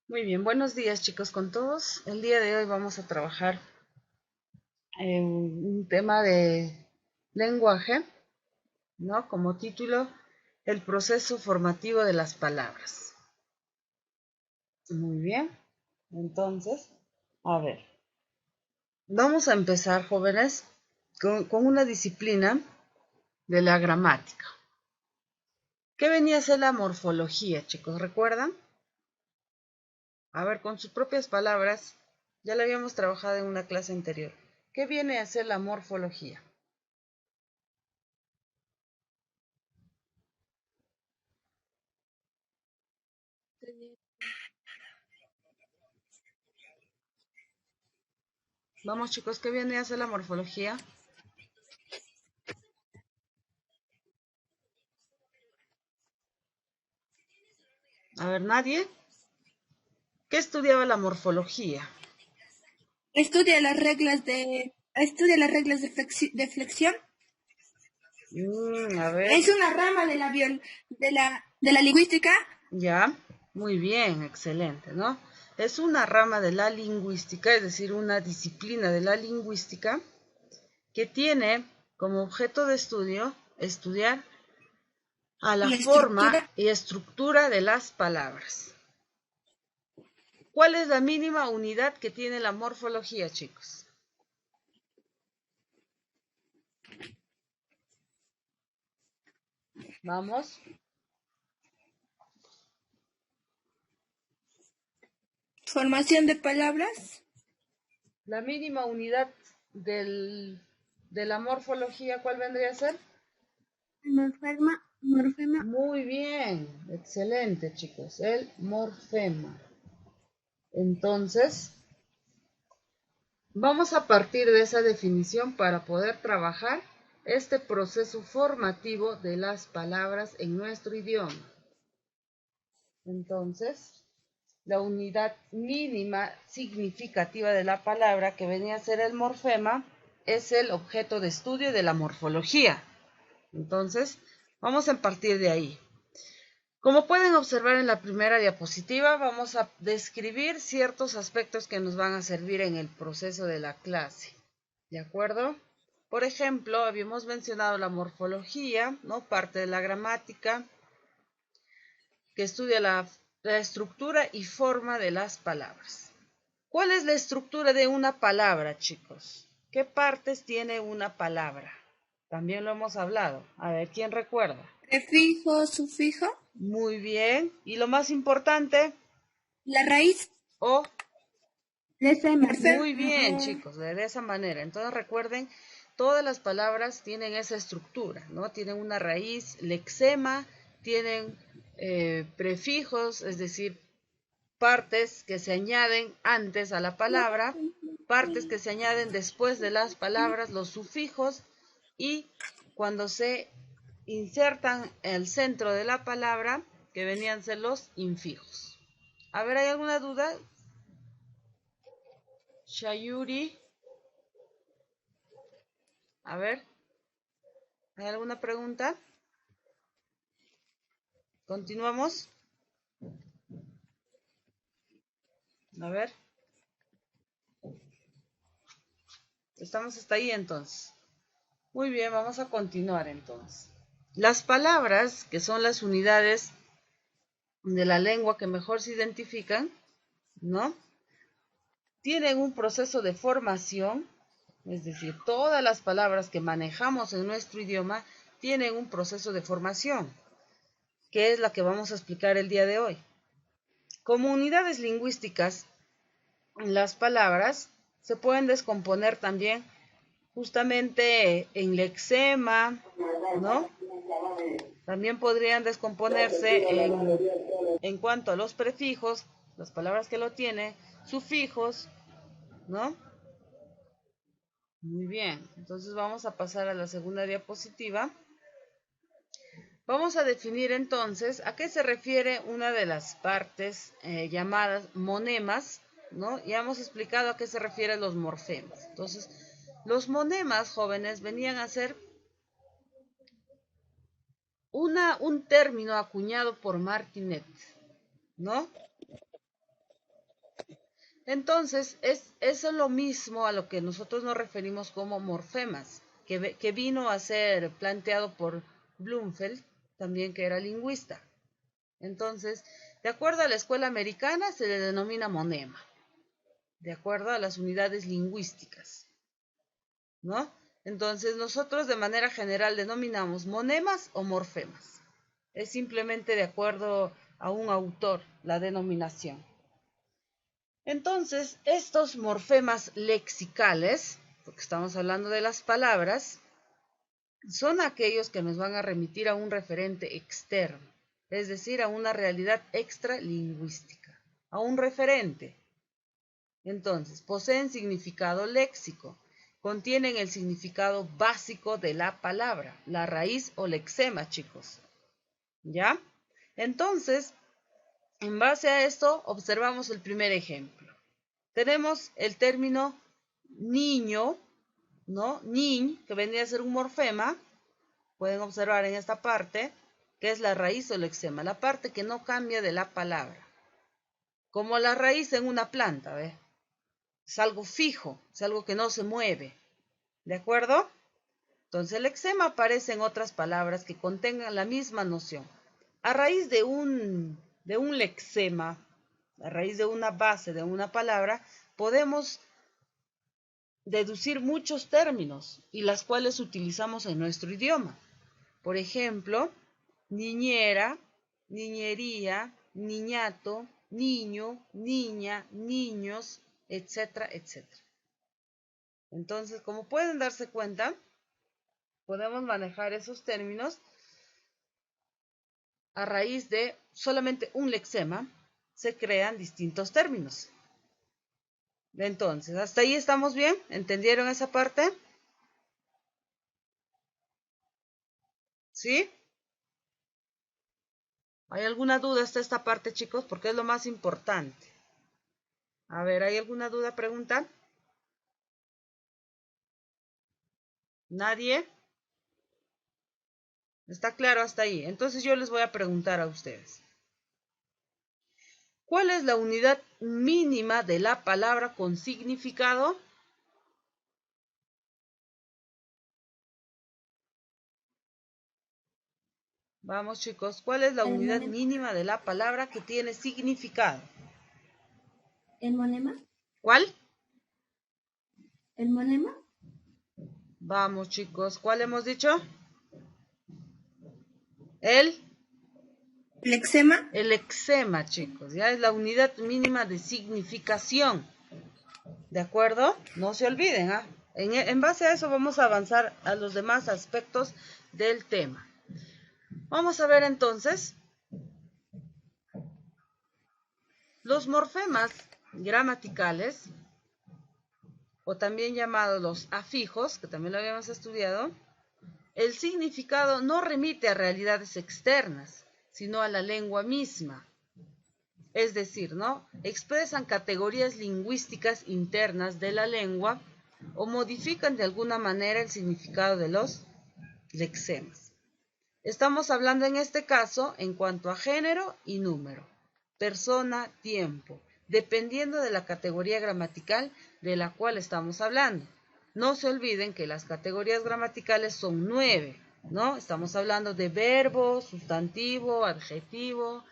Muy bien, buenos días chicos con todos. El día de hoy vamos a trabajar en un tema de lenguaje, ¿no? Como título, el proceso formativo de las palabras. Muy bien, entonces, a ver, vamos a empezar, jóvenes, con una disciplina de la gramática. ¿Qué venía a ser la morfología, chicos? ¿Recuerdan? A ver, con sus propias palabras, ya la habíamos trabajado en una clase anterior. ¿Qué viene a ser la morfología? Vamos chicos, ¿qué viene a ser la morfología? A ver, nadie. ¿Qué estudiaba la morfología? Estudia las reglas de flexión. A ver, Es una rama de la lingüística. ya, muy bien, excelente, ¿no? Es una rama de la lingüística, es decir, una disciplina de la lingüística que tiene como objeto de estudio estudiar a la La forma estructura. y estructura de las palabras. ¿Cuál es la mínima unidad que tiene la morfología, chicos? Vamos. Formación de palabras. La mínima unidad de la morfología, ¿cuál vendría a ser? Morfema. Muy bien, excelente chicos, el morfema. Entonces, vamos a partir de esa definición para poder trabajar este proceso formativo de las palabras en nuestro idioma. Entonces, la unidad mínima significativa de la palabra, que venía a ser el morfema, es el objeto de estudio de la morfología. Entonces, vamos a partir de ahí. Como pueden observar en la primera diapositiva, vamos a describir ciertos aspectos que nos van a servir en el proceso de la clase. ¿De acuerdo? Por ejemplo, habíamos mencionado la morfología, ¿no? Parte de la gramática, que estudia la estructura y forma de las palabras. ¿Cuál es la estructura de una palabra, chicos? ¿Qué partes tiene una palabra? También lo hemos hablado. A ver, ¿quién recuerda? Prefijo, sufijo. Muy bien. Y lo más importante, La raíz. o muy bien, Morfema. chicos, de esa manera. Entonces recuerden, todas las palabras tienen esa estructura, ¿no? Tienen una raíz, lexema, tienen prefijos, es decir, partes que se añaden antes a la palabra, partes que se añaden después de las palabras, los sufijos, y cuando se insertan en el centro de la palabra, que venían a ser los infijos. A ver, ¿hay alguna duda? Shayuri, a ver, ¿hay alguna pregunta? ¿Continuamos? A ver, estamos hasta ahí entonces. Muy bien, vamos a continuar entonces. Las palabras, que son las unidades de la lengua que mejor se identifican, ¿no? Tienen un proceso de formación, es decir, todas las palabras que manejamos en nuestro idioma tienen un proceso de formación, que es la que vamos a explicar el día de hoy. Como unidades lingüísticas, las palabras se pueden descomponer también justamente en lexema, ¿no? También podrían descomponerse en cuanto a los prefijos, las palabras que lo tienen, sufijos, ¿no? Muy bien, entonces vamos a pasar a la segunda diapositiva. Vamos a definir entonces a qué se refiere una de las partes llamadas monemas, ¿no? Ya hemos explicado a qué se refieren los morfemas. Entonces, los monemas, jóvenes, venían a ser un término acuñado por Martinet, ¿no? Entonces, eso es lo mismo a lo que nosotros nos referimos como morfemas, que vino a ser planteado por Bloomfield, también que era lingüista. Entonces, de acuerdo a la escuela americana, se le denomina monema, de acuerdo a las unidades lingüísticas, ¿no? Entonces, nosotros de manera general denominamos monemas o morfemas. Es simplemente de acuerdo a un autor la denominación. Entonces, estos morfemas lexicales, porque estamos hablando de las palabras, son aquellos que nos van a remitir a un referente externo, es decir, a una realidad extralingüística, a un referente. Entonces, poseen significado léxico, contienen el significado básico de la palabra, la raíz o lexema, chicos. ¿Ya? Entonces, en base a esto, observamos el primer ejemplo. Tenemos el término niño, ¿no? Niñ, que vendría a ser un morfema. Pueden observar en esta parte, que es la raíz o lexema, la parte que no cambia de la palabra. Como la raíz en una planta, ¿ve? Es algo fijo, es algo que no se mueve. ¿De acuerdo? Entonces el lexema aparece en otras palabras que contengan la misma noción. A raíz de un lexema, a raíz de una base de una palabra, podemos deducir muchos términos y las cuales utilizamos en nuestro idioma. Por ejemplo, niñera, niñería, niñato, niño, niña, niños, etcétera, etcétera. Entonces, como pueden darse cuenta, podemos manejar esos términos a raíz de solamente un lexema, se crean distintos términos. Entonces, ¿hasta ahí estamos bien? ¿Entendieron esa parte? ¿Sí? ¿Hay alguna duda hasta esta parte, chicos? Porque es lo más importante. A ver, ¿hay alguna duda, pregunta? ¿Nadie? ¿Está claro hasta ahí? Entonces yo les voy a preguntar a ustedes. ¿Cuál es la unidad mínima de la palabra con significado? Vamos, chicos, ¿cuál es la ¿El unidad monema? mínima de la palabra que tiene significado? ¿El monema? ¿Cuál? ¿El monema? Vamos, chicos, ¿cuál hemos dicho? El ¿Lexema? lexema, chicos, ya es la unidad mínima de significación. ¿De acuerdo? No se olviden, ¿ah? En base a eso vamos a avanzar a los demás aspectos del tema. Vamos a ver entonces los morfemas gramaticales, o también llamados los afijos, que también lo habíamos estudiado. El significado no remite a realidades externas, sino a la lengua misma. Es decir, ¿no? Expresan categorías lingüísticas internas de la lengua o modifican de alguna manera el significado de los lexemas. Estamos hablando en este caso en cuanto a género y número, persona, tiempo, dependiendo de la categoría gramatical de la cual estamos hablando. No se olviden que las categorías gramaticales son 9, ¿no? Estamos hablando de verbo, sustantivo, adjetivo,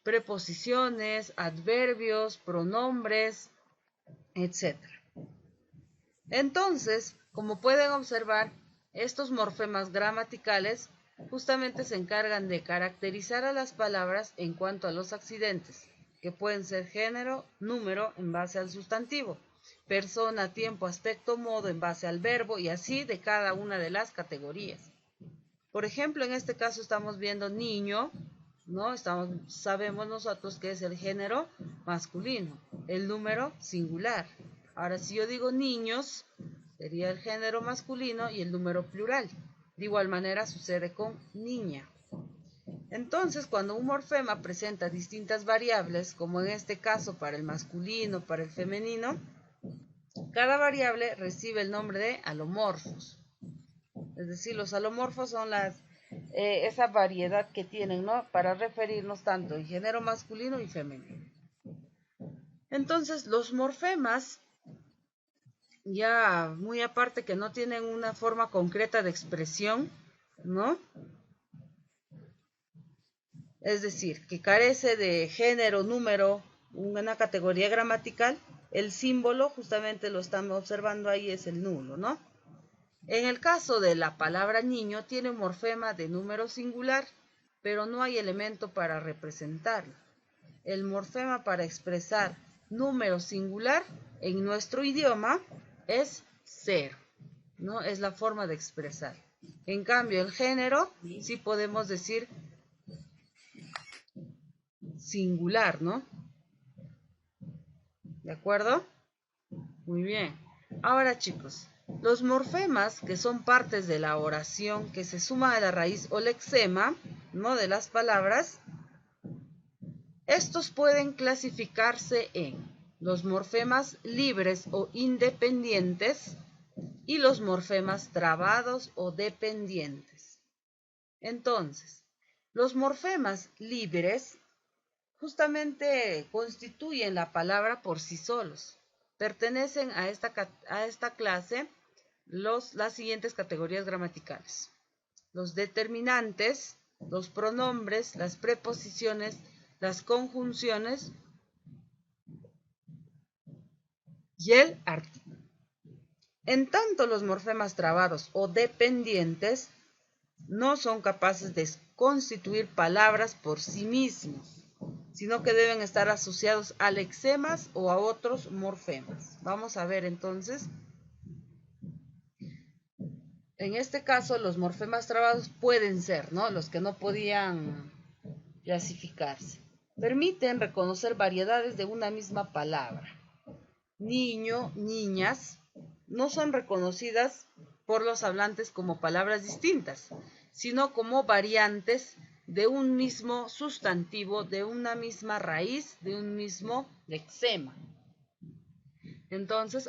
preposiciones, adverbios, pronombres, etc. Entonces, como pueden observar, estos morfemas gramaticales justamente se encargan de caracterizar a las palabras en cuanto a los accidentes, que pueden ser género, número en base al sustantivo, persona, tiempo, aspecto, modo en base al verbo y así de cada una de las categorías. Por ejemplo, en este caso estamos viendo niño, ¿no? Sabemos nosotros que es el género masculino, el número singular. Ahora, si yo digo niños, sería el género masculino y el número plural. De igual manera sucede con niña. Entonces, cuando un morfema presenta distintas variables, como en este caso para el masculino, para el femenino, cada variable recibe el nombre de alomorfos. Es decir, los alomorfos son esa variedad que tienen, ¿no? Para referirnos tanto en género masculino y femenino. Entonces, los morfemas, ya muy aparte que no tienen una forma concreta de expresión, ¿no? Es decir, que carece de género, número, una categoría gramatical, el símbolo, justamente lo estamos observando ahí, es el nulo, ¿no? En el caso de la palabra niño, tiene un morfema de número singular, pero no hay elemento para representarlo. El morfema para expresar número singular en nuestro idioma es 0, ¿no? Es la forma de expresar. En cambio, el género sí podemos decir singular, ¿no? ¿De acuerdo? Muy bien. Ahora, chicos, los morfemas, que son partes de la oración que se suman a la raíz o lexema, ¿no? De las palabras, estos pueden clasificarse en los morfemas libres o independientes y los morfemas trabados o dependientes. Entonces, los morfemas libres justamente constituyen la palabra por sí solos. Pertenecen a esta clase las siguientes categorías gramaticales: los determinantes, los pronombres, las preposiciones, las conjunciones y el artículo. En tanto, los morfemas trabados o dependientes no son capaces de constituir palabras por sí mismos, sino que deben estar asociados a lexemas o a otros morfemas. Vamos a ver entonces. En este caso, los morfemas trabados pueden ser, ¿no?, los que no podían clasificarse. Permiten reconocer variedades de una misma palabra. Niño, niñas, no son reconocidas por los hablantes como palabras distintas, sino como variantes de un mismo sustantivo, de una misma raíz, de un mismo lexema. Entonces,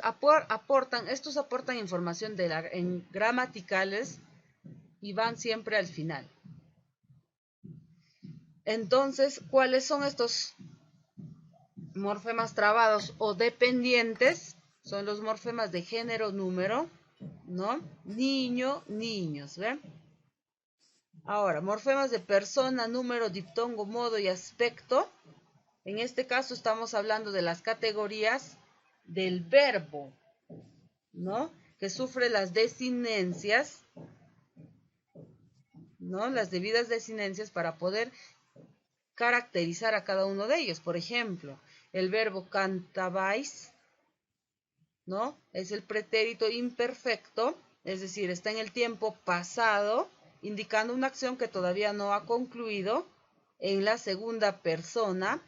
estos aportan información en gramaticales y van siempre al final. Entonces, ¿cuáles son estos morfemas trabados o dependientes? Son los morfemas de género, número, ¿no? Niño, niños, ¿ven? Ahora, morfemas de persona, número, diptongo, modo y aspecto. En este caso estamos hablando de las categorías del verbo, ¿no?, que sufre las desinencias, ¿no?, las debidas desinencias para poder caracterizar a cada uno de ellos. Por ejemplo, el verbo cantabais, ¿no?, es el pretérito imperfecto, es decir, está en el tiempo pasado, indicando una acción que todavía no ha concluido, en la segunda persona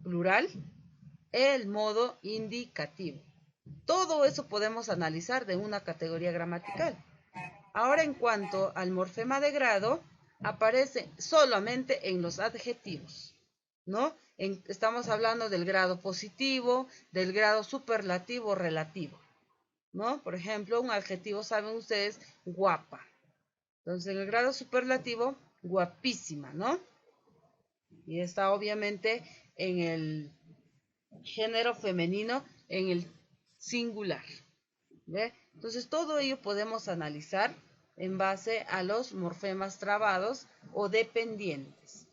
plural, el modo indicativo. Todo eso podemos analizar de una categoría gramatical. Ahora, en cuanto al morfema de grado, aparece solamente en los adjetivos, ¿no? Estamos hablando del grado positivo, del grado superlativo relativo, ¿no? Por ejemplo, un adjetivo, saben ustedes, guapa. Entonces, en el grado superlativo, guapísima, ¿no? Y está obviamente en el género femenino, en el singular, ¿ve? Entonces, todo ello podemos analizar en base a los morfemas trabados o dependientes.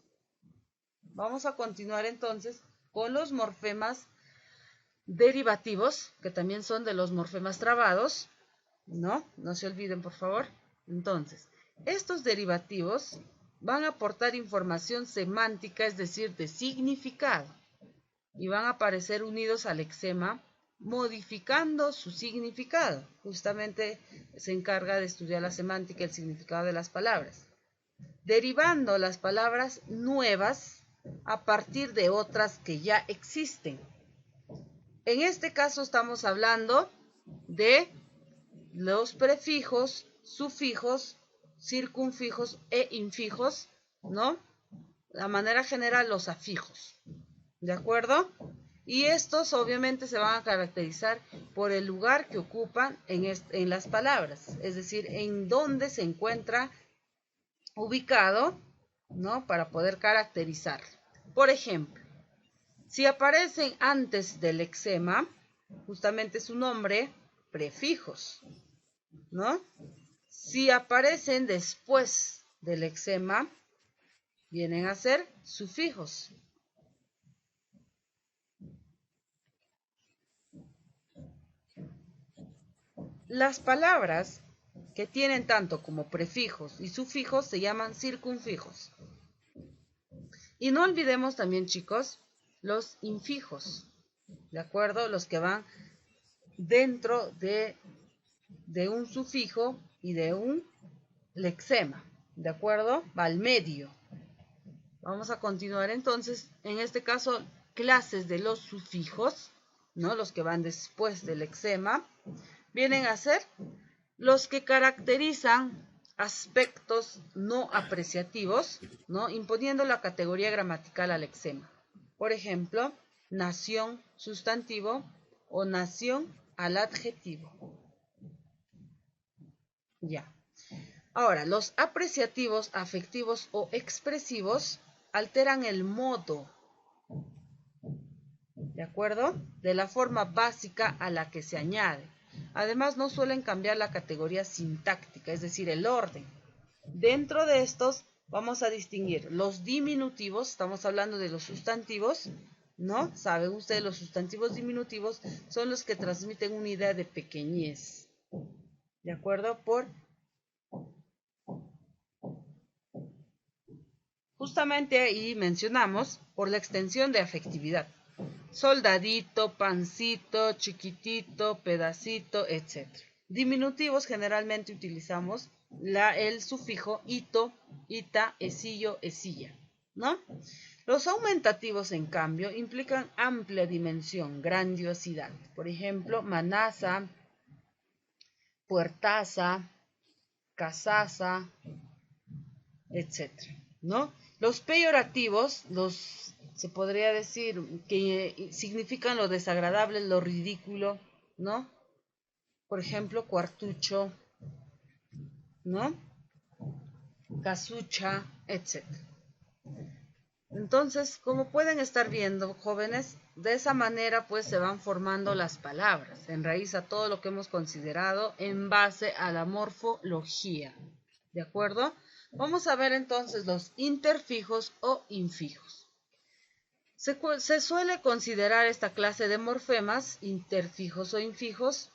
Vamos a continuar entonces con los morfemas derivativos, que también son de los morfemas trabados, ¿no? No se olviden, por favor. Entonces, estos derivativos van a aportar información semántica, es decir, de significado, y van a aparecer unidos al lexema, modificando su significado. Justamente se encarga de estudiar la semántica, el significado de las palabras, derivando las palabras nuevas a partir de otras que ya existen. En este caso estamos hablando de los prefijos, sufijos, circunfijos e infijos, ¿no? De manera general, los afijos, ¿de acuerdo? Y estos obviamente se van a caracterizar por el lugar que ocupan en las palabras, es decir, en dónde se encuentra ubicado, ¿no?, para poder caracterizar. Por ejemplo, Si aparecen antes del lexema, justamente su nombre, prefijos, ¿no? Si aparecen después del lexema, vienen a ser sufijos. Las palabras que tienen tanto como prefijos y sufijos se llaman circunfijos. Y no olvidemos también, chicos, los infijos, ¿de acuerdo? Los que van dentro de un sufijo y de un lexema, ¿de acuerdo? Va al medio. Vamos a continuar entonces, en este caso, clases de los sufijos, ¿no? Los que van después del lexema, vienen a ser los que caracterizan aspectos no apreciativos, ¿no? Imponiendo la categoría gramatical al lexema. Por ejemplo, nación sustantivo o nación al adjetivo. Ya. Ahora, los apreciativos, afectivos o expresivos alteran el modo, ¿de acuerdo? De la forma básica a la que se añade. Además, no suelen cambiar la categoría sintáctica, es decir, el orden. Dentro de estos vamos a distinguir los diminutivos, estamos hablando de los sustantivos, ¿no? Saben ustedes, los sustantivos diminutivos son los que transmiten una idea de pequeñez, ¿de acuerdo? Justamente ahí mencionamos por la extensión de afectividad. Soldadito, pancito, chiquitito, pedacito, etc. Diminutivos generalmente utilizamos el sufijo ito, ita, esillo, esilla, ¿no? Los aumentativos, en cambio, implican amplia dimensión, grandiosidad. Por ejemplo, manaza, puertaza, casaza, etc., ¿no? Los peyorativos, se podría decir que significan lo desagradable, lo ridículo, ¿no? Por ejemplo, cuartucho, ¿no? Casucha, etc. Entonces, como pueden estar viendo, jóvenes, de esa manera pues se van formando las palabras, en raíz a todo lo que hemos considerado en base a la morfología, ¿de acuerdo? Vamos a ver entonces los interfijos o infijos. Se suele considerar esta clase de morfemas, interfijos o infijos.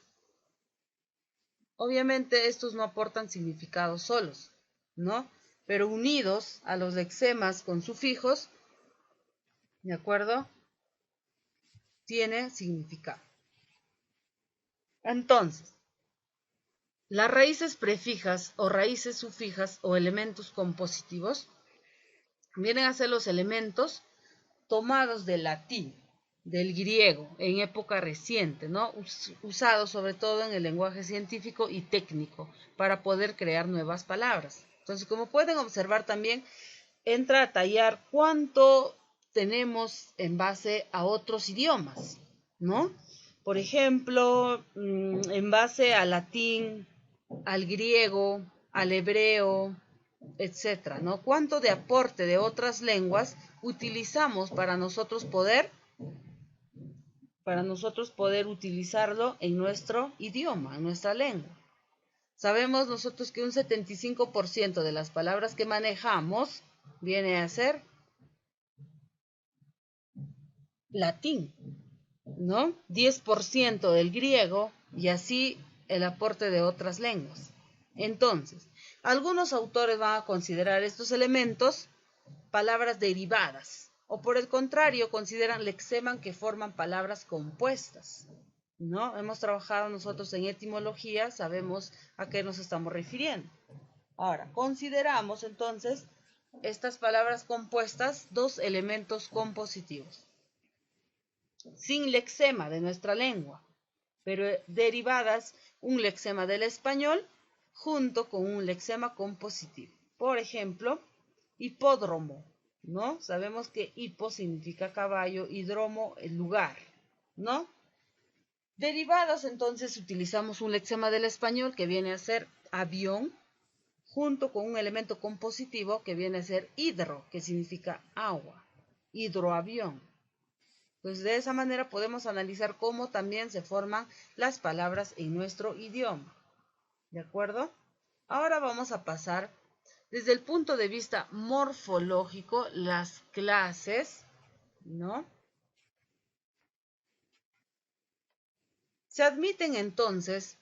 Obviamente estos no aportan significados solos, ¿no? Pero unidos a los lexemas con sufijos, ¿de acuerdo? Tiene significado. Entonces, las raíces prefijas o raíces sufijas o elementos compositivos vienen a ser los elementos tomados del latín, del griego, en época reciente, ¿no? Usados sobre todo en el lenguaje científico y técnico para poder crear nuevas palabras. Entonces, como pueden observar también, entra a tallar cuánto tenemos en base a otros idiomas, ¿no? Por ejemplo, en base al latín, al griego, al hebreo, etcétera, ¿no? ¿Cuánto de aporte de otras lenguas utilizamos para nosotros poder utilizarlo en nuestro idioma, en nuestra lengua? Sabemos nosotros que un 75% de las palabras que manejamos viene a ser latín, ¿no? 10% del griego y así el aporte de otras lenguas. Entonces, algunos autores van a considerar estos elementos palabras derivadas o por el contrario consideran lexemas que forman palabras compuestas, ¿no? Hemos trabajado nosotros en etimología, sabemos a qué nos estamos refiriendo. Ahora, consideramos entonces estas palabras compuestas dos elementos compositivos. Sin lexema de nuestra lengua, pero derivadas un lexema del español junto con un lexema compositivo. Por ejemplo, hipódromo, ¿no? Sabemos que hipo significa caballo y dromo el lugar, ¿no? Derivadas, entonces utilizamos un lexema del español que viene a ser avión, junto con un elemento compositivo que viene a ser hidro, que significa agua, hidroavión. Pues de esa manera podemos analizar cómo también se forman las palabras en nuestro idioma. ¿De acuerdo? Ahora vamos a pasar desde el punto de vista morfológico las clases, ¿no? Se admiten entonces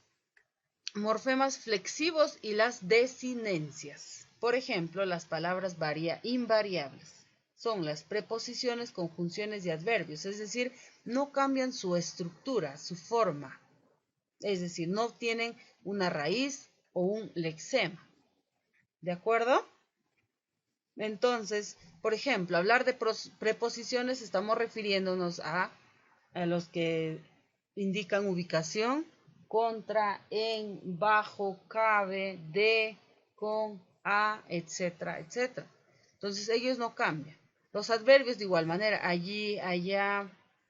morfemas flexivos y las desinencias. Por ejemplo, las palabras invariables son las preposiciones, conjunciones y adverbios, es decir, no cambian su estructura, su forma, es decir, no tienen una raíz o un lexema. ¿De acuerdo? Entonces, por ejemplo, hablar de preposiciones estamos refiriéndonos a los que indican ubicación, contra, en, bajo, cabe, de, con, a, etcétera, etcétera. Entonces ellos no cambian. Los adverbios de igual manera, allí, allá,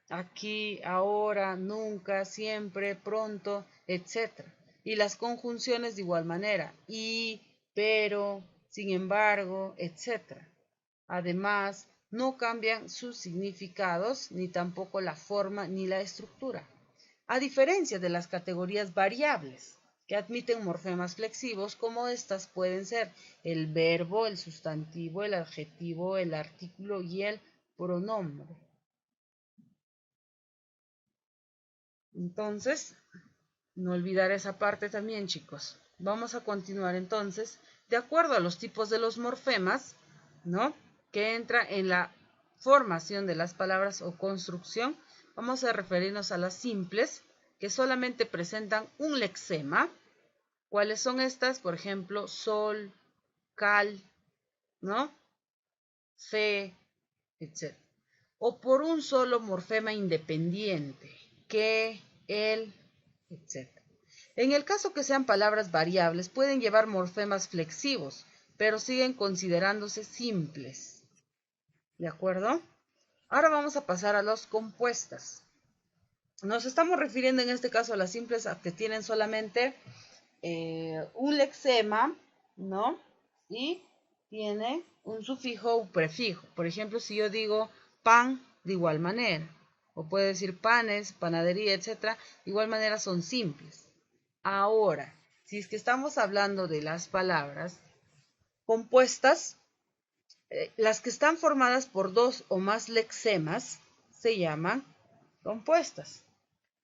aquí, ahora, nunca, siempre, pronto, etcétera. Y las conjunciones de igual manera, y, pero, sin embargo, etcétera. Además, no cambian sus significados, ni tampoco la forma ni la estructura, a diferencia de las categorías variables, que admiten morfemas flexivos, como estas pueden ser el verbo, el sustantivo, el adjetivo, el artículo y el pronombre. Entonces, no olvidar esa parte también, chicos. Vamos a continuar entonces, de acuerdo a los tipos de los morfemas, ¿no?, que entra en la formación de las palabras o construcción. Vamos a referirnos a las simples, que solamente presentan un lexema. ¿Cuáles son estas? Por ejemplo, sol, cal, ¿no?, fe, etc. O por un solo morfema independiente, que, el, etc. En el caso que sean palabras variables, pueden llevar morfemas flexivos, pero siguen considerándose simples. ¿De acuerdo? Ahora vamos a pasar a las compuestas. Nos estamos refiriendo en este caso a las simples, a que tienen solamente un lexema, ¿no? Y tiene un sufijo o un prefijo. Por ejemplo, si yo digo pan, de igual manera. O puede decir panes, panadería, etc. De igual manera son simples. Ahora, si es que estamos hablando de las palabras compuestas, las que están formadas por dos o más lexemas se llaman compuestas.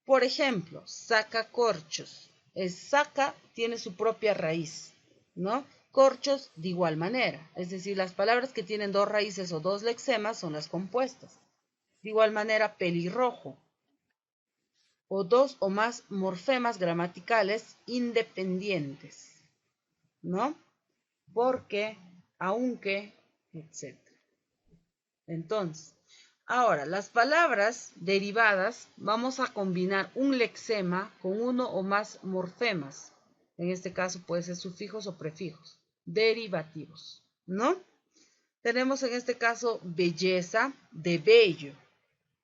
Por ejemplo, sacacorchos. El saca tiene su propia raíz, ¿no? Corchos de igual manera. Es decir, las palabras que tienen dos raíces o dos lexemas son las compuestas. De igual manera, pelirrojo, o dos o más morfemas gramaticales independientes, ¿no? Porque, aunque, etc. Entonces, ahora, las palabras derivadas, vamos a combinar un lexema con uno o más morfemas. En este caso puede ser sufijos o prefijos, derivativos, ¿no? Tenemos en este caso belleza, de bello,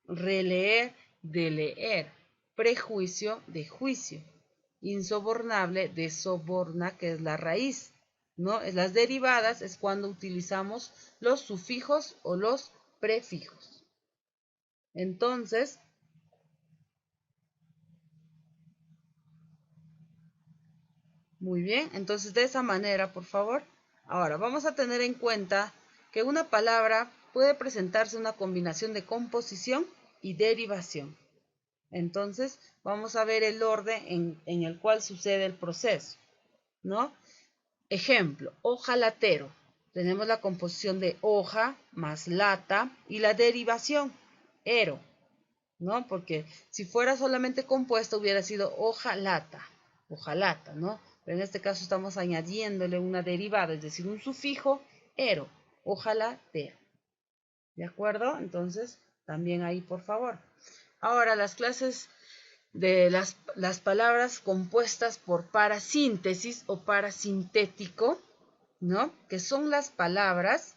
releer, de leer, prejuicio, de juicio, insobornable, de soborna, que es la raíz, ¿no? Las derivadas es cuando utilizamos los sufijos o los prefijos. Entonces, muy bien, entonces de esa manera, por favor. Ahora, vamos a tener en cuenta que una palabra puede presentarse una combinación de composición y derivación. Entonces, vamos a ver el orden en el cual sucede el proceso, ¿no? Ejemplo, hojalatero. Tenemos la composición de hoja más lata y la derivación, ero, ¿no? Porque si fuera solamente compuesto hubiera sido hojalata, ¿no? Pero en este caso estamos añadiéndole una derivada, es decir, un sufijo, ero, hojalatero. ¿De acuerdo? Entonces, también ahí, por favor. Ahora, las clases de las palabras compuestas por parasíntesis o parasintético, ¿no? Que son las palabras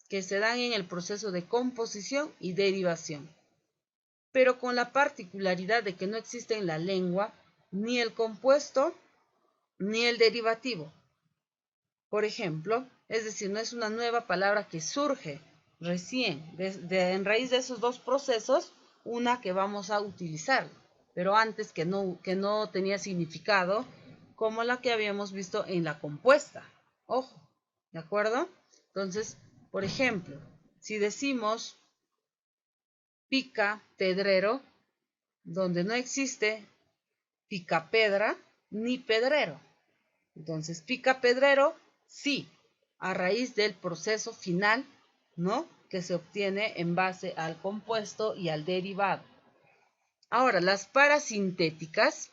que se dan en el proceso de composición y derivación, pero con la particularidad de que no existe en la lengua ni el compuesto ni el derivativo. Por ejemplo, es decir, no es una nueva palabra que surge recién. En raíz de esos dos procesos una que vamos a utilizar, pero antes que no tenía significado, como la que habíamos visto en la compuesta. Ojo, ¿de acuerdo? Entonces, por ejemplo, si decimos pica pedrero, donde no existe picapedra ni pedrero. Entonces, pica pedrero, sí, a raíz del proceso final, ¿no? Que se obtiene en base al compuesto y al derivado. Ahora, las parasintéticas,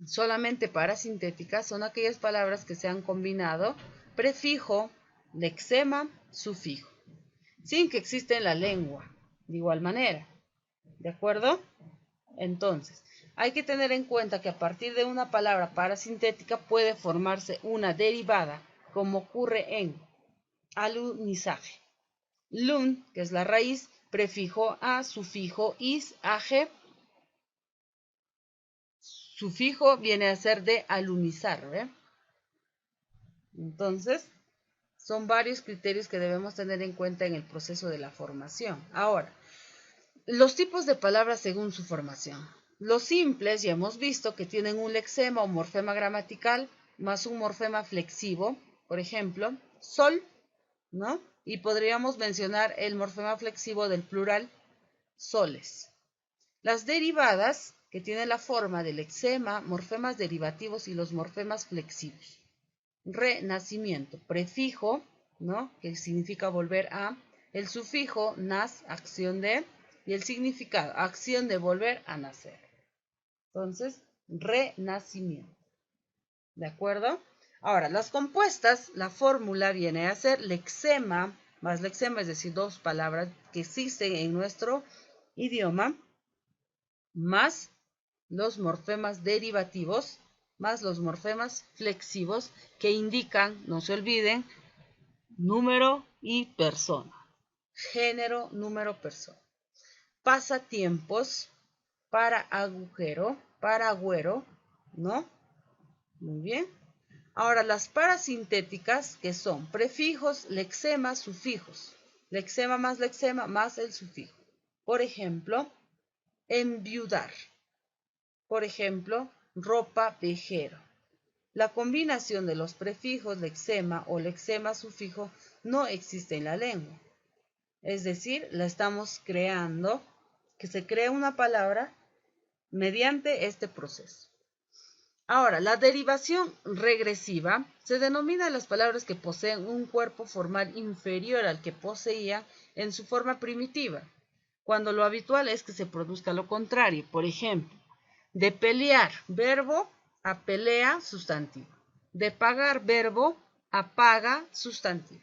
solamente parasintéticas, son aquellas palabras que se han combinado prefijo, lexema, sufijo, sin que exista en la lengua, de igual manera. ¿De acuerdo? Entonces, hay que tener en cuenta que a partir de una palabra parasintética puede formarse una derivada, como ocurre en alunizaje. Lun, que es la raíz, prefijo a, sufijo is, aje. Sufijo viene a ser de alunizar, ¿ve? Entonces, son varios criterios que debemos tener en cuenta en el proceso de la formación. Ahora, los tipos de palabras según su formación. Los simples ya hemos visto que tienen un lexema o morfema gramatical más un morfema flexivo, por ejemplo, sol, ¿no? Y podríamos mencionar el morfema flexivo del plural, soles. Las derivadas, que tienen la forma del lexema, morfemas derivativos y los morfemas flexivos. Renacimiento, prefijo, ¿no? Que significa volver a, el sufijo, nas, acción de, y el significado, acción de volver a nacer. Entonces, renacimiento. ¿De acuerdo? Ahora, las compuestas, la fórmula viene a ser lexema, más lexema, es decir, dos palabras que existen en nuestro idioma, más los morfemas derivativos, más los morfemas flexivos, que indican, no se olviden, número y persona. Género, número, persona. Pasatiempos, para agujero, para agüero, ¿no? Muy bien. Ahora, las parasintéticas, que son prefijos, lexemas, sufijos. Lexema más el sufijo. Por ejemplo, enviudar. Por ejemplo, ropa vejero. La combinación de los prefijos lexema o lexema sufijo no existe en la lengua. Es decir, la estamos creando, que se crea una palabra mediante este proceso. Ahora, la derivación regresiva se denomina a las palabras que poseen un cuerpo formal inferior al que poseían en su forma primitiva, cuando lo habitual es que se produzca lo contrario. Por ejemplo, de pelear, verbo, a pelea, sustantivo. De pagar, verbo, a paga, sustantivo.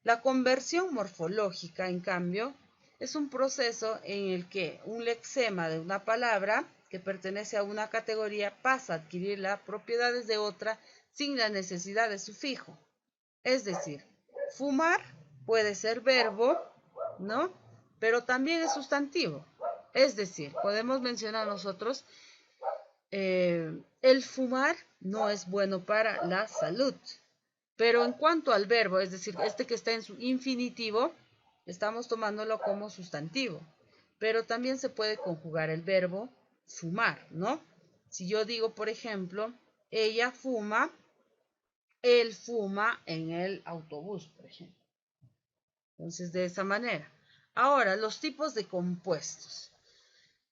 La conversión morfológica, en cambio, es un proceso en el que un lexema de una palabra que pertenece a una categoría pasa a adquirir las propiedades de otra sin la necesidad de sufijo. Es decir, fumar puede ser verbo, ¿no? Pero también es sustantivo. Es decir, podemos mencionar nosotros, el fumar no es bueno para la salud. Pero en cuanto al verbo, es decir, este que está en su infinitivo, estamos tomándolo como sustantivo. Pero también se puede conjugar el verbo fumar, ¿no? Si yo digo, por ejemplo, ella fuma, él fuma en el autobús, por ejemplo. Entonces, de esa manera. Ahora, los tipos de compuestos.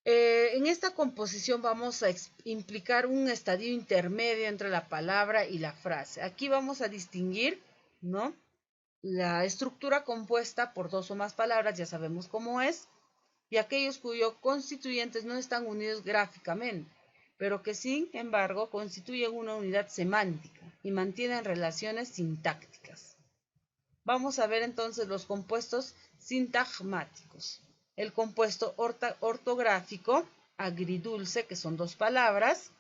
En esta composición vamos a implicar un estadio intermedio entre la palabra y la frase. Aquí vamos a distinguir, ¿no?, la estructura compuesta por dos o más palabras, ya sabemos cómo es, y aquellos cuyos constituyentes no están unidos gráficamente, pero que sin embargo constituyen una unidad semántica y mantienen relaciones sintácticas. Vamos a ver entonces los compuestos sintagmáticos. El compuesto ortográfico, agridulce, que son dos palabras,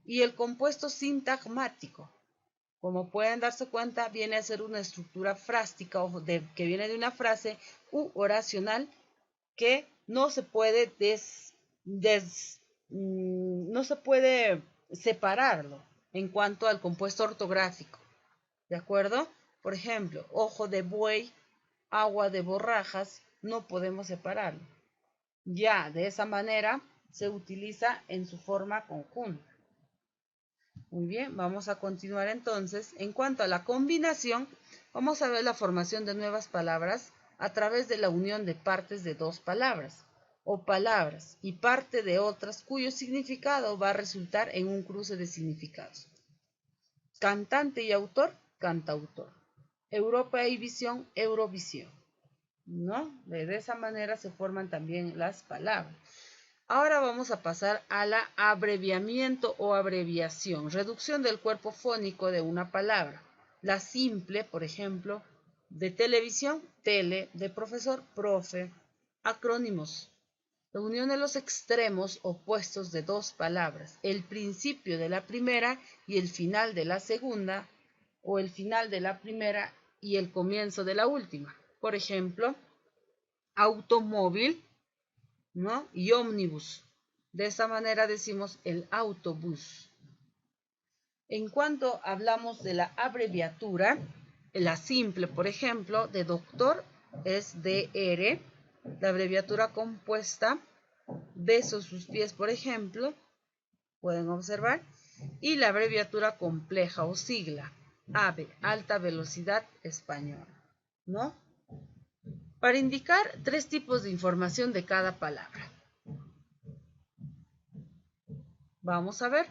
y el compuesto sintagmático. Como pueden darse cuenta, viene a ser una estructura frástica que viene de una frase u oracional que no se puede no se puede separarlo en cuanto al compuesto ortográfico. ¿De acuerdo? Por ejemplo, ojo de buey, agua de borrajas, no podemos separarlo. Ya, de esa manera se utiliza en su forma conjunta. Muy bien, vamos a continuar entonces. En cuanto a la combinación, vamos a ver la formación de nuevas palabras a través de la unión de partes de dos palabras o palabras y parte de otras cuyo significado va a resultar en un cruce de significados. Cantante y autor, cantautor. Europa y visión, Eurovisión. ¿No? De esa manera se forman también las palabras. Ahora vamos a pasar a la abreviamiento o abreviación, reducción del cuerpo fónico de una palabra. La simple, por ejemplo, de televisión, tele, de profesor, profe. Acrónimos. La unión de los extremos opuestos de dos palabras, el principio de la primera y el final de la segunda, o el final de la primera y el comienzo de la última. Por ejemplo, automóvil, ¿no? Y ómnibus. De esa manera decimos el autobús. En cuanto hablamos de la abreviatura, la simple, por ejemplo, de doctor es DR, la abreviatura compuesta, besos sus pies, por ejemplo, pueden observar, y la abreviatura compleja o sigla, AVE, alta velocidad española, ¿no? Para indicar tres tipos de información de cada palabra. Vamos a ver.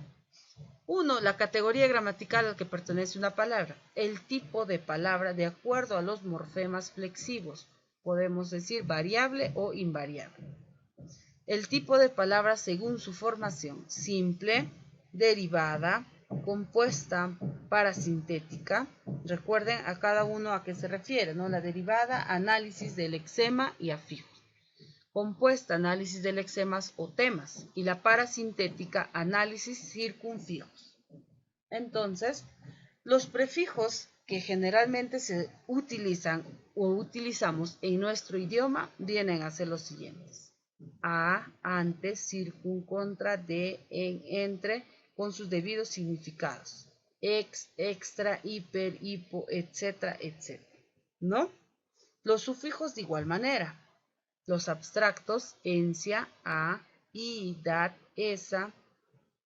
1. La categoría gramatical al que pertenece una palabra. El tipo de palabra de acuerdo a los morfemas flexivos. Podemos decir variable o invariable. El tipo de palabra según su formación. Simple, derivada, compuesta, parasintética. Recuerden a cada uno a qué se refiere, ¿no? La derivada, análisis del lexema y afijos. Compuesta, análisis de lexemas o temas, y la parasintética, análisis circunfijos. Entonces, los prefijos que generalmente se utilizan o utilizamos en nuestro idioma vienen a ser los siguientes: a, antes, circun, contra, de, en, entre, con sus debidos significados: ex, extra, hiper, hipo, etcétera, etcétera, ¿no? Los sufijos de igual manera. Los abstractos, encia, a, y, dat, esa,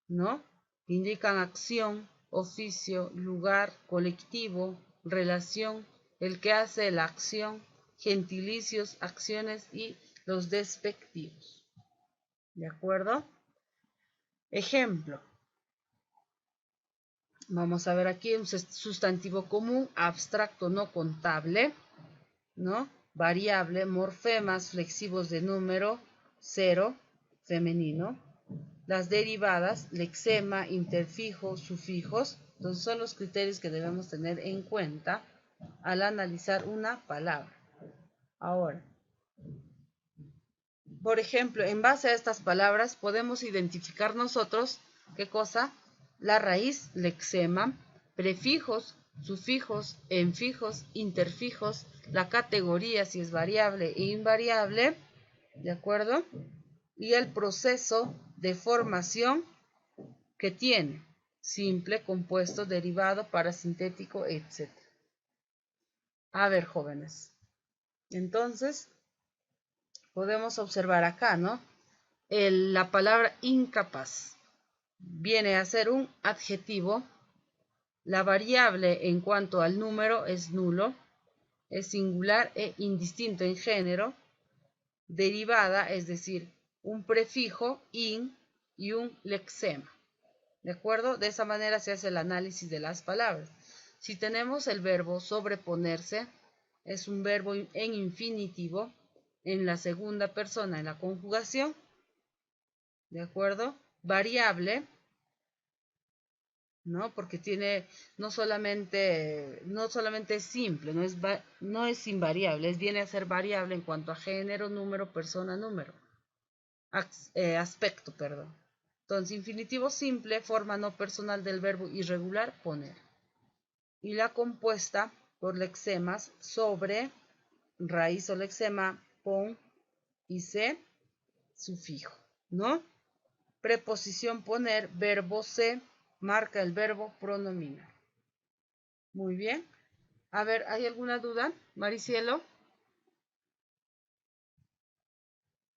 ¿no? Indican acción, oficio, lugar, colectivo, relación, el que hace la acción, gentilicios, acciones y los despectivos. ¿De acuerdo? Ejemplo. Vamos a ver aquí un sustantivo común, abstracto no contable, ¿no? Variable, morfemas flexivos de número, 0, femenino. Las derivadas, lexema, interfijo, sufijos. Entonces son los criterios que debemos tener en cuenta al analizar una palabra. Ahora, por ejemplo, en base a estas palabras podemos identificar nosotros, ¿qué cosa? La raíz, lexema, prefijos, sufijos, enfijos, interfijos, la categoría, si es variable e invariable, ¿de acuerdo? Y el proceso de formación que tiene: simple, compuesto, derivado, parasintético, etc. A ver, jóvenes, entonces podemos observar acá, ¿no? La palabra incapaz viene a ser un adjetivo. La variable en cuanto al número es nulo, es singular e indistinto en género. Derivada, es decir, un prefijo, in, y un lexema. ¿De acuerdo? De esa manera se hace el análisis de las palabras. Si tenemos el verbo sobreponerse, es un verbo en infinitivo, en la segunda persona en la conjugación. ¿De acuerdo? Variable, ¿no? Porque tiene no solamente es simple, no es invariable, viene a ser variable en cuanto a género, número, persona, número. Aspecto, perdón. Entonces, infinitivo simple, forma no personal del verbo irregular, poner. Y la compuesta por lexemas sobre, raíz o lexema, pon, y se, sufijo, ¿no? Preposición poner, verbo se, marca el verbo pronominar. Muy bien. A ver, ¿hay alguna duda, Maricielo?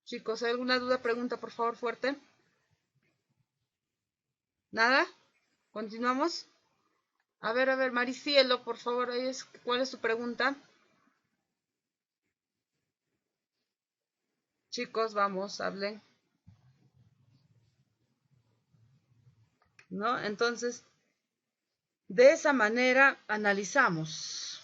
Chicos, ¿hay alguna duda, pregunta, por favor, fuerte? ¿Nada? ¿Continuamos? A ver, Maricielo, por favor, ¿cuál es tu pregunta? Chicos, vamos, hablen. ¿No? Entonces, de esa manera analizamos,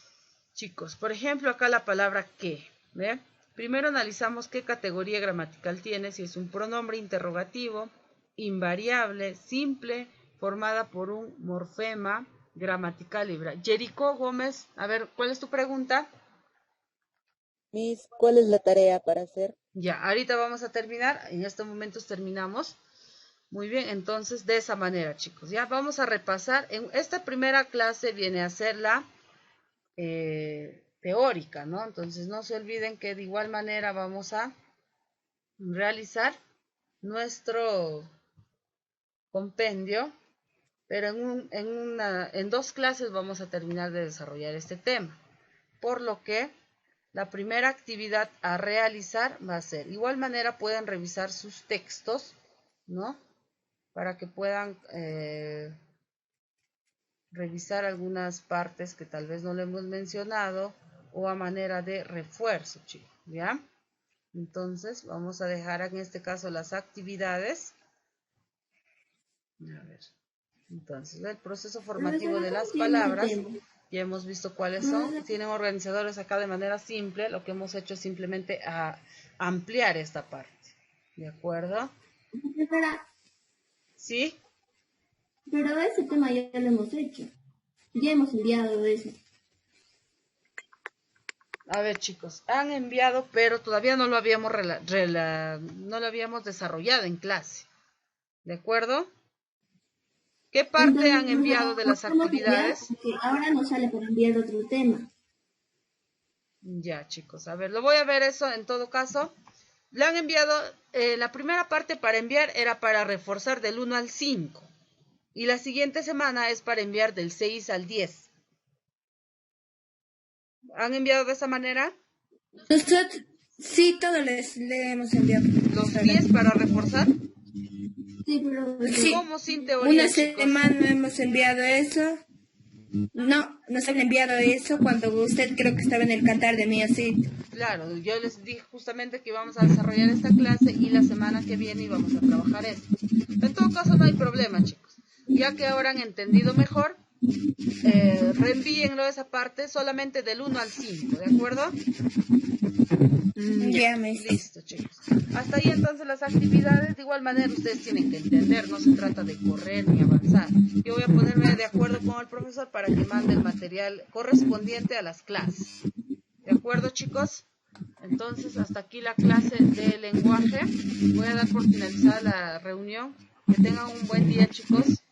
chicos. Por ejemplo, acá la palabra que, ¿ve? Primero analizamos qué categoría gramatical tiene, si es un pronombre interrogativo, invariable, simple, formada por un morfema gramatical libre. Jericó Gómez, a ver, ¿cuál es tu pregunta? Miss, ¿cuál es la tarea para hacer? Ya, ahorita vamos a terminar, en estos momentos terminamos. Muy bien, entonces de esa manera, chicos, ya vamos a repasar. En esta primera clase viene a ser la teórica, ¿no? Entonces no se olviden que de igual manera vamos a realizar nuestro compendio, pero en 2 clases vamos a terminar de desarrollar este tema. Por lo que la primera actividad a realizar va a ser, de igual manera pueden revisar sus textos, ¿no? Para que puedan revisar algunas partes que tal vez no le hemos mencionado o a manera de refuerzo, chicos, ¿ya? Entonces, vamos a dejar en este caso las actividades. A ver. Entonces, el proceso formativo de las palabras, ya hemos visto cuáles son. Tienen organizadores acá de manera simple. Lo que hemos hecho es simplemente ampliar esta parte. ¿De acuerdo? ¿Sí? Pero ese tema ya lo hemos hecho. Ya hemos enviado eso. A ver, chicos, han enviado, pero todavía no lo habíamos no lo habíamos desarrollado en clase. ¿De acuerdo? ¿Qué parte entonces, han enviado de las actividades? Ahora nos sale para enviar otro tema. Ya, chicos, a ver, lo voy a ver eso en todo caso. Le han enviado, la primera parte para enviar era para reforzar del 1 al 5. Y la siguiente semana es para enviar del 6 al 10. ¿Han enviado de esa manera? Nosotros, sí, todos le hemos enviado. ¿Los 10 para reforzar? Sí, pero... ¿Cómo sin teoría, una chicos? semana hemos enviado eso. No, nos han enviado eso cuando usted creo que estaba en el Qatar de mí así. Claro, yo les dije justamente que íbamos a desarrollar esta clase y la semana que viene íbamos a trabajar esto. En todo caso no hay problema, chicos. Ya que ahora han entendido mejor, reenvíenlo esa parte solamente del 1 al 5, ¿de acuerdo? Ya, listo, chicos. Hasta ahí entonces las actividades. De igual manera ustedes tienen que entender, no se trata de correr ni avanzar. Yo voy a ponerme de acuerdo con el profesor para que mande el material correspondiente a las clases. ¿De acuerdo, chicos? Entonces, hasta aquí la clase de lenguaje. Voy a dar por finalizada la reunión. Que tengan un buen día, chicos.